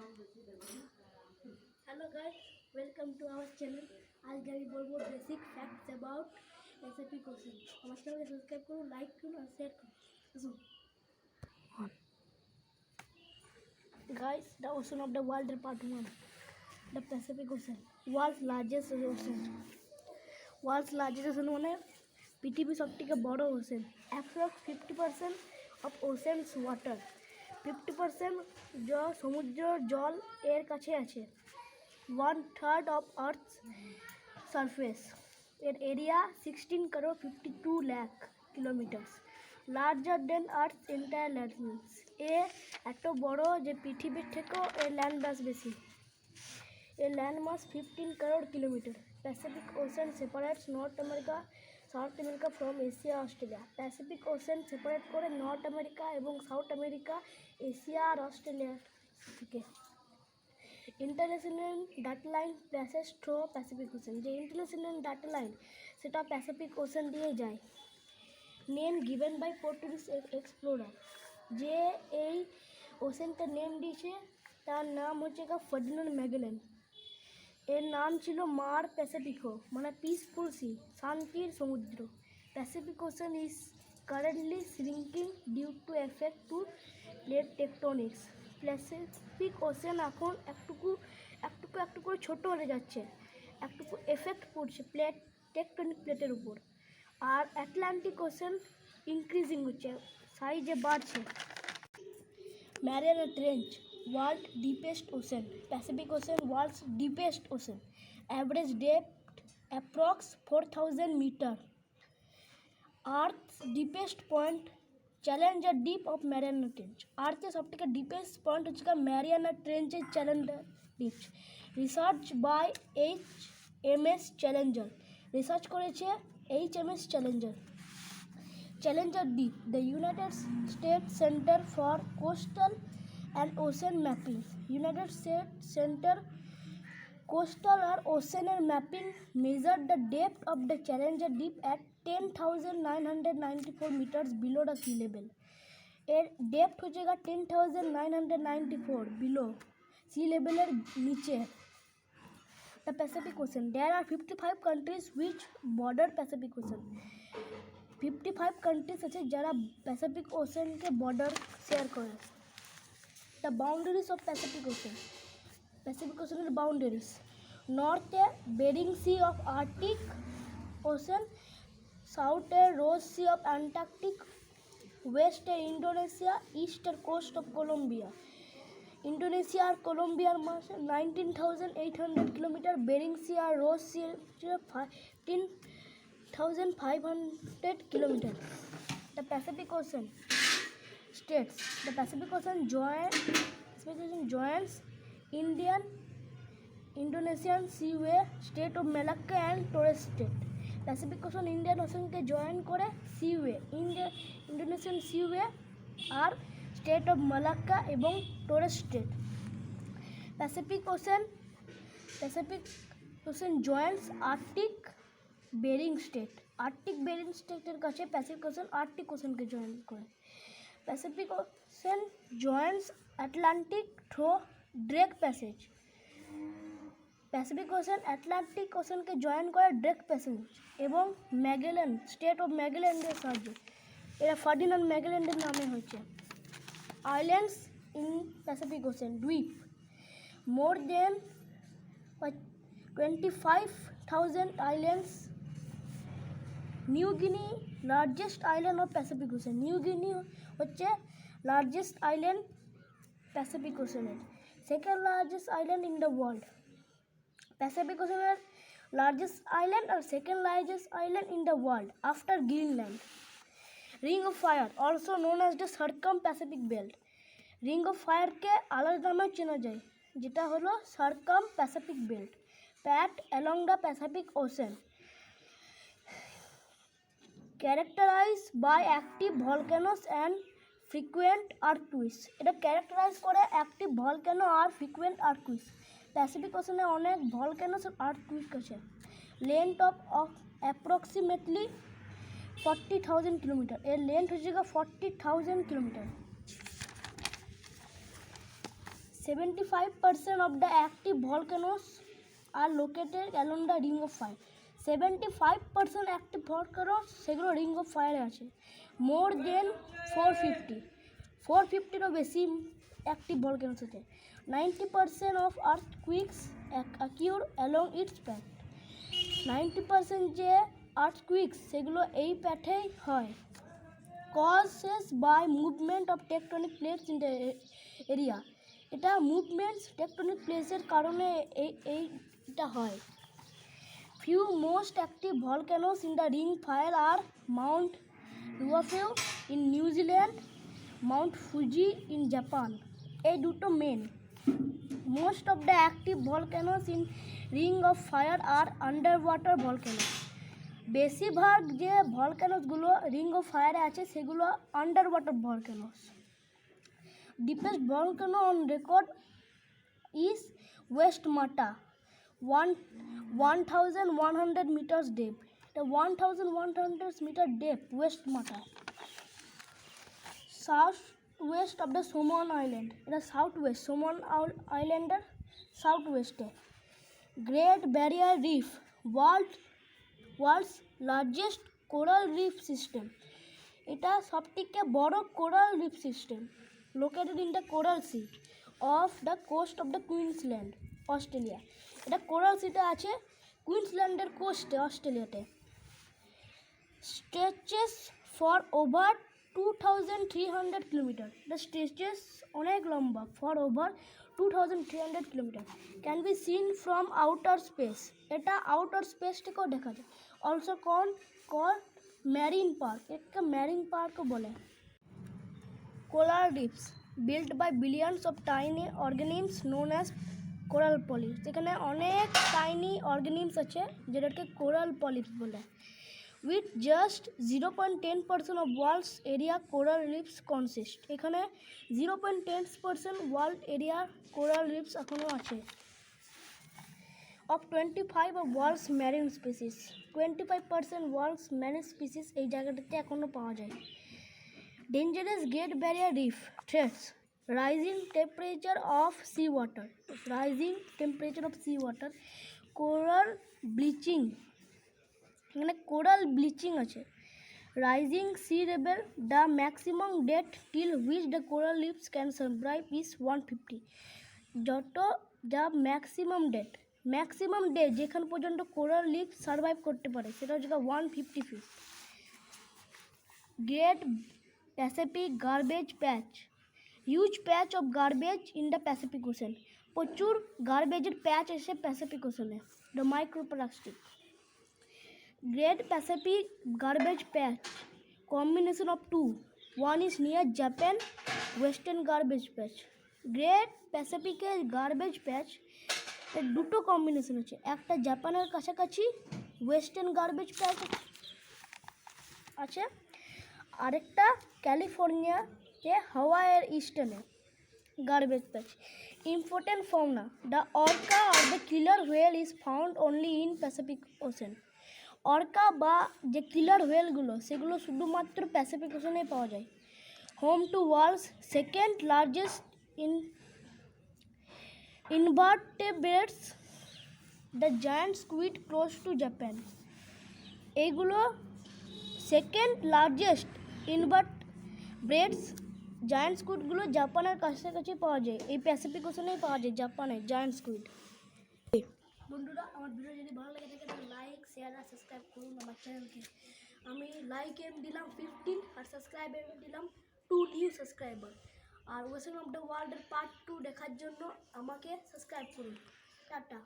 Hello guys, welcome to our channel. आज আমি বলবো basic facts about SAP question. আমার চ্যানেলকে সাবস্ক্রাইব করুন, লাইক করুন আর শেয়ার করুন। আসুন guys, the ocean of the world part 1. The Pacific Ocean, world's largest ocean. World's largest ocean মানে পৃথিবীর সবথেকে বড় ocean. Approx 50% of Ocean's water, 50% সমুদ্রের জল এর কাছে আছে। 1/3 of Earth's surface. এর area 16 crore 52 lakh kilometers. Larger than Earth's entire landmass. এত বড় যে পৃথিবীর থেকেও এর ল্যান্ড মাস বেশি। এর land mass 15 crore kilometer. Pacific Ocean separates North America, South America from Asia, Australia. Pacific Ocean separate করে নর্থ আমেরিকা এবং সাউথ আমেরিকা, এশিয়া আর অস্ট্রেলিয়া থেকে। International data line passage through Pacific Ocean. যে ইন্টারন্যাশনাল ডাটা লাইন সেটা Pacific Ocean দিয়ে যায়। Name given by Portuguese explorer. যে এই ওশেনটার নেম দিয়েছে তার নাম হচ্ছে ফার্ডিনান্ড ম্যাগেলান। এর নাম ছিল মার প্যাসিফিকো, মানে পিসফুল সি, শান্তির সমুদ্র। Pacific Ocean is currently shrinking due to effect to plate tectonics. Pacific Ocean এখন একটু করে ছোটো হয়ে যাচ্ছে, একটু এফেক্ট পড়ছে টেকটনিক প্লেটের উপর। আর আটলান্টিক ওশেন ইনক্রিজিং হচ্ছে, সাইজে বাড়ছে। Mariano trench, world deepest ocean. Pacific Ocean, world's deepest ocean. Average depth approx 4000 meter. Earth's deepest point, Challenger Deep of Mariana Trench. Earth's सबसे deepest point হচ্ছে Mariana Trench Challenger Deep. Research by HMS Challenger. Research করেছে HMS Challenger. Challenger Deep, the United States Center for Coastal and Ocean Mapping. United States Center Coastal or Ocean Mapping measured the depth of the Challenger Deep at 10,994 meters below the sea level. এর depth হচ্ছে 10,994 below C লেভেলের নিচে। The Pacific Ocean. There are 55 countries which border Pacific Ocean. 55 countries আছে যারা Pacific ওশেনকে border share করে। The boundaries of Pacific Ocean. Pacific Ocean boundaries. North Bering Sea of Arctic Ocean, South Ross Sea of Antarctic, West Indonesia, East coast of Colombia. Indonesia আর কলম্বিয়ার মাঝে 19,800 kilometre, Bering sea আর Ross sea 15,500 kilometre. The Pacific Ocean states. The Pacific Ocean joins Indonesian Seaway, State of Malacca and Torres Strait. Pacific Ocean Indian Ocean के join করে seaway, Indonesian seaway আর state of Malacca এবং Torres strait. Pacific Ocean joints Arctic Bering state. Arctic Bering স্টেটের কাছে Pacific Ocean Arctic ওশেনকে join করে। Pacific Ocean joints Atlantic through Drake passage. Pacific Ocean Atlantic ওশেনকে join করে Drake passage এবং Magellan, state of ম্যাগেল্যান্ডের সাহায্যে। এরা ফার্ডিনান্ড ম্যাগেল্যান্ডের নামে হয়েছে। আইল্যান্ডস ইন প্যাসিফিক ওশেন, দ্বীপ। More than 25,000 islands. New Guinea, largest island of Pacific Ocean. New Guinea হচ্ছে লার্জেস্ট আইল্যান্ড প্যাসিফিক ওশেনের, second largest island in the world. Pacific Ocean largest island or second largest island in the world after Greenland. Ring of Fire, also known as the Circum-Pacific Belt. Ring of Fire के अलग नामे চেনা যায়, যেটা হলো Circum-Pacific Belt, packed along the Pacific Ocean, characterized by active volcanoes and frequent earthquakes. এটা characterize করে active volcano আর frequent earthquakes. Pacific ওশেনে অনেক volcanoes আর earthquake আছে। Length of approximately 40,000 kilometre. এর লেন্থ হচ্ছে 40,000 kilometre. 75% of the active volcanoes are located along the ring of fire. 75% active volcanoes সেগুলো ring of ফায়ারে আছে। মোর দেন 450 বেশি active volcanoes আছে। 90% of earthquakes occur along its path। 90% যে earthquakes সেগুলো এই প্যাথেই হয়। Causes by movement of tectonic plates in the area। এটা movements tectonic প্লেসের কারণে এইটা হয়। Few most active volcanoes in the ring fire are Mount Ruafu in New Zealand, Mount Fuji in Japan। এই দুটো main. Most of the active volcanoes in ring of fire are underwater volcanoes। বেশিরভাগ যে ভলকানোসগুলো ring of ফায়ারে আছে সেগুলো underwater volcanoes. Deepest volcano on record is West Mata, 1100 meters deep। The 1100 meter depth West Mata, southwest of the Solomon Island। এটা southwest Solomon Islander southwest। Great Barrier Reef, world's largest coral reef system। এটা সবথেকে বড় coral reef system. Located in the coral sea of the coast of the Queensland, Australia. এটা coral সিটা আছে কুইন্সল্যান্ডের কোস্টে, অস্ট্রেলিয়াতে। Stretches for over 2300 kilometre. এটা স্ট্রেচেস অনেক লম্বা, for over 2300 kilometre. Can be seen from outer space. এটা আউটার স্পেস থেকেও দেখা যায়। অলসো কল ম্যারিন পার্ক, একটা ম্যারিন পার্কও বলে। Coral reefs built by billions of tiny organisms known as coral polyps. এখানে অনেক টাইনি অর্গানিজমস আছে যেটাকে কোরাল পলিপস বলে। With just 0.10% of world's area coral reefs consist. এখানে 0.10% ওয়ার্ল্ড এরিয়ার কোরাল রিফস এখনও আছে। of 25 of world's marine species, 25% world's marine species এই জায়গাটাতে এখনো পাওয়া যায়। Dangerous Great Barrier Reef threats rising temperature of sea water, rising temperature of sea water, coral bleaching, এখানে কোরাল ব্লিচিং আছে। Rising sea level, the maximum depth till which the coral reefs can survive is 150। যত যা maximum day যেখান পর্যন্ত coral reef survive করতে পারে সেটা হচ্ছে 150 feet. Great Pacific garbage patch, huge patch of garbage in the Pacific ocean. প্রচুর গার্বেজের প্যাচ এসে প্যাসিফিক ওশানে। The microplastic. Great Pacific garbage patch combination of two, one is near Japan western garbage patch. Great প্যাসিফিকের garbage patch এর দুটো combination আছে, একটা জাপানের কাছাকাছি ওয়েস্টার্ন গার্বেজ প্যাচ আছে, আরেকটা ক্যালিফোর্নিয়াতে হাওয়াইয়ের ইস্টার্নে garbage patch. Important fauna, the orca আর the killer whale is found only in Pacific ocean. Orca বা যে কিলার হোয়েলগুলো সেগুলো শুধুমাত্র প্যাসিফিক ওশানেই পাওয়া যায়। Home to world's second largest invertebrates, the giant squid close to Japan. এইগুলো সেকেন্ড লার্জেস্ট ইনভার্টেব্রেটস জায়ান্ট স্কুইডগুলো জাপানের কাছাকাছি পাওয়া যায়, এই প্যাসিফিক ওশানেই পাওয়া যায় জাপানে জায়ান্ট স্কুইড। বন্ধুরা, আমার ভিডিও যদি ভালো লাগে থাকে তাহলে লাইক, শেয়ার আর সাবস্ক্রাইব করুন আমার চ্যানেলকে। আমি লাইকে দিলাম 15 আর সাবস্ক্রাইবে দিলাম 2 নিউ সাবস্ক্রাইবার। আর ওশান অফ দ্য ওয়ার্ল্ডের পার্ট 2 দেখার জন্য আমাকে সাবস্ক্রাইব করুন। টাটা।